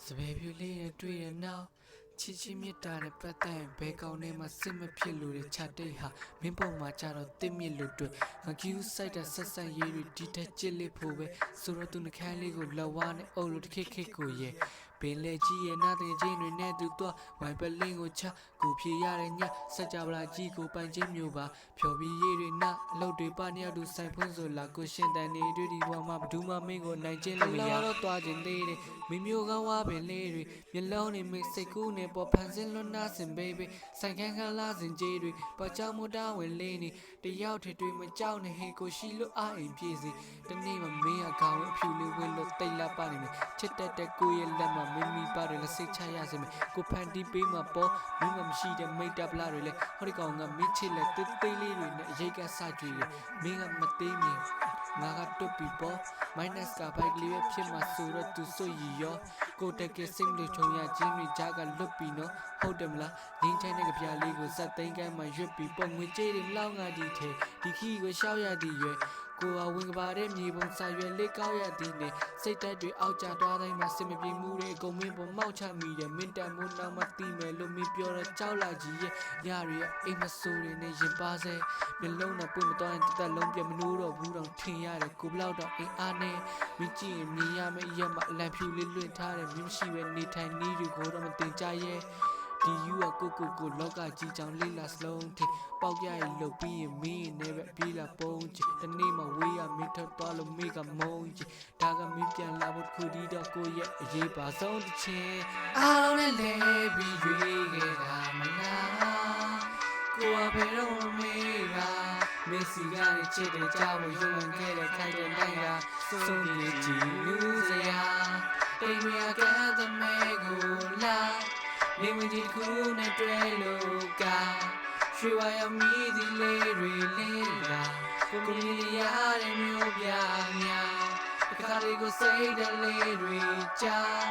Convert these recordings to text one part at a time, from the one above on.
စပယ်ဖြူလေးနဲ့တွေ့ရနောက်ချစ်ချင်းမြတ်တာနဲ့ပတ်သက်ရင်ဘဲကောင်းထဲမှာစစ်မဖြစ်လို့တဲ့ချတိတ်ဟာမင်းပေါ်မှာကြတော့တစ်မြစ်လို့တွေ့ငါ Q စိုက်တဲ့ဆက်ဆက်ရေးတွေဒီတက်ချစ်လေးဖို့ပဲဆိုတော့သူနှခမ်းလေးကိုလက်ဝါးနဲ့အုပ်လို့တစ်ခေတ်ခေတ်ကိုရဲ့ပင်လေကြီးရဲ့နာတဲ့ချင်းတွေနဲ့သူတော့ဝိုင်ပလင်းကိုချကိုဖြေရတဲ့ညစကြပလာကြီးကိုပိုင်ချင်းမျိုးပါဖြော်ပြီးရေးတွေနာအလုပ်တွေပါနေရသူဆိုင်ဖွင့်ဆိုလာကိုရှင်တန်နေတွေ့ဒီဘဝမှာဘဒူးမမင်းကိုနိုင်ချင်းလို့မရတော့သွားခြင်းသေးတယ်မင်းမျိုးကဝါပင်လေးတွေမျက်လုံးနဲ့မိတ်စိတ်ကူးနဲ့ပေါ်ဖန်ဆင်းလွန်းနာစင် baby ဆိုင်ခန်းခလာစင်ကြီးတွေပကြောင်မတားဝင်လေးနေတယောက်ထတွေမကြောက်နဲ့ဟေကိုရှိလို့အားအိမ်ပြေးစီတနေ့မှမင်းအကောင်အဖြူလေးဝင်လို့တိတ်လာပါနေမယ်ချစ်တဲ့ကိုရဲ့လက်မှာမင်းမိပါတယ်လက်စိတ်ချရစေမယ်ကိုဖန်တီးပေးမှာပေါ်မင်းမမရှိတဲ့မိတ်တပ်လာတွေလေဟောဒီကောင်ကမင်းချစ်လက်တိတ်တိတ်လေးတွေနဲ့အရေးကစကြည့်တယ်မင်းကမသေးမြင်ငါကတွတ်ပြီးပေါ် minus ကဘိုက်ကလေးပဲဖြစ်မှာဆိုတော့သူစွရရောကိုတက်ကစိတ်လို့ချုံရချင်းတွေကြားကလွတ်ပြီးနော်ဟုတ်တယ်မလားငင်းချိုင်းတဲ့ကြပြားလေးကိုစက်သိမ်းကမ်းမှရွတ်ပြီးပုံငွေကြေးတွေလောက်ငါဒီထဲဒီခီကိုရှောက်ရသည်ရွယ်ကိုဟာဝင်ကပါတဲ့မြေပုံစာရွယ်လေးကောက်ရသည်နဲ့စိတ်တက်တွေအောက်ကျသွားတိုင်းမှာစင်မပြေမှုတွေအကုန်မင်းပေါ်မောက်ချမိတယ်မင်းတန်မိုးနောက်မှတီးမယ်လို့မင်းပြောတော့ကြောက်လာကြီးရဲ့ညတွေရဲ့အိမ်မဆိုးတွေနဲ့ရင်ပါစေမျက်လုံးနဲ့ပွင့်မသွားရင်တစ်သက်လုံးပြမနိုးတော့ဘူးတော့ထင်ရတယ်ကိုဘလောက်တော့အိမ်အားနဲ့မင်းကြည့်ရင်မြင်ရမယ့်ရက်မှာအလံဖြူလေးလွင့်ထားတယ်မင်းမရှိပဲနေထိုင်နေတွေကိုတော့မတင်ကြရဲ့ဒီယူကကိုလောကကြီးကြောင်လေးလာစလုံးထပေါက်ရရင်လုတ်ပြီးရင်မင်းနဲ့ပဲပြေးလာပုံးချစ်တနေ့မှဝေးရမင်းထွက်သွားလို့မိကမုန်းချစ်ဒါကမင်းပြန်လာဖို့ခုဒီတော့ကိုရဲ့အရေးပါဆုံးတစ်ချင်းအားလုံးနဲ့လဲပြီးရွေးခဲ့တာမလားကိုကဘယ်တော့မေးတာမင်းစီကနေချစ်တဲ့ကြောက်လို့ရုံဝင်ခဲ့တဲ့ခိုက်တဲ့နိုင်ရာဆုံးပြေးကြည့်လူစရာတိမ်ရကတဲ့မဲကိုလာနေမကြီးခုနဲ့တွေ့လို့ကရွှေဝါရမီဒီလေးတွေလေးလာကိုမြင်ရတဲ့မျိုးပြများတခါလေးကိုစိတ်တလေးတွေကြား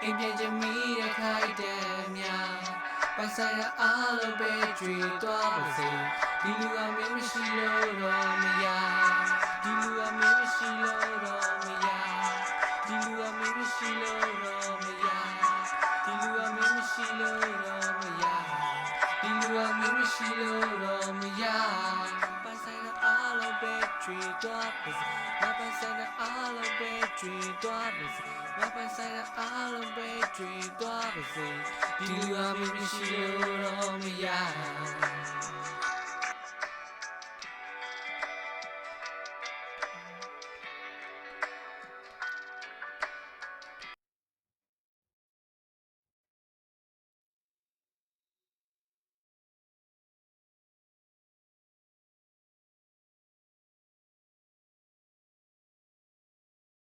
အိမ်ပြန်ချင်မိတဲ့ခိုက်တဲ့များပိုင်ဆိုင်ရအားလုံးပဲကြွေသွားပါစေဒီလူကမင်းမရှိလို့တော့မရဒီလူကမင်းမရှိလို့တော့မရဒီလူကမင်းမရှိလို့တော့မရဒီလူကမင်းမရှိလို့တော့မရဒီလူကမင်းမရှိလို့တော့မရပိုင်ဆိုင်ရအားလုံးပဲကြွေသွားပါစေငါပိုင်ဆိုင်ရအားလုံးပဲကြွေသွားပါစေငါပိုင်ဆိုင်ရအားလုံးပဲကြွေသွားပါစေဒီလူကမင်းမရှိလို့တော့မရ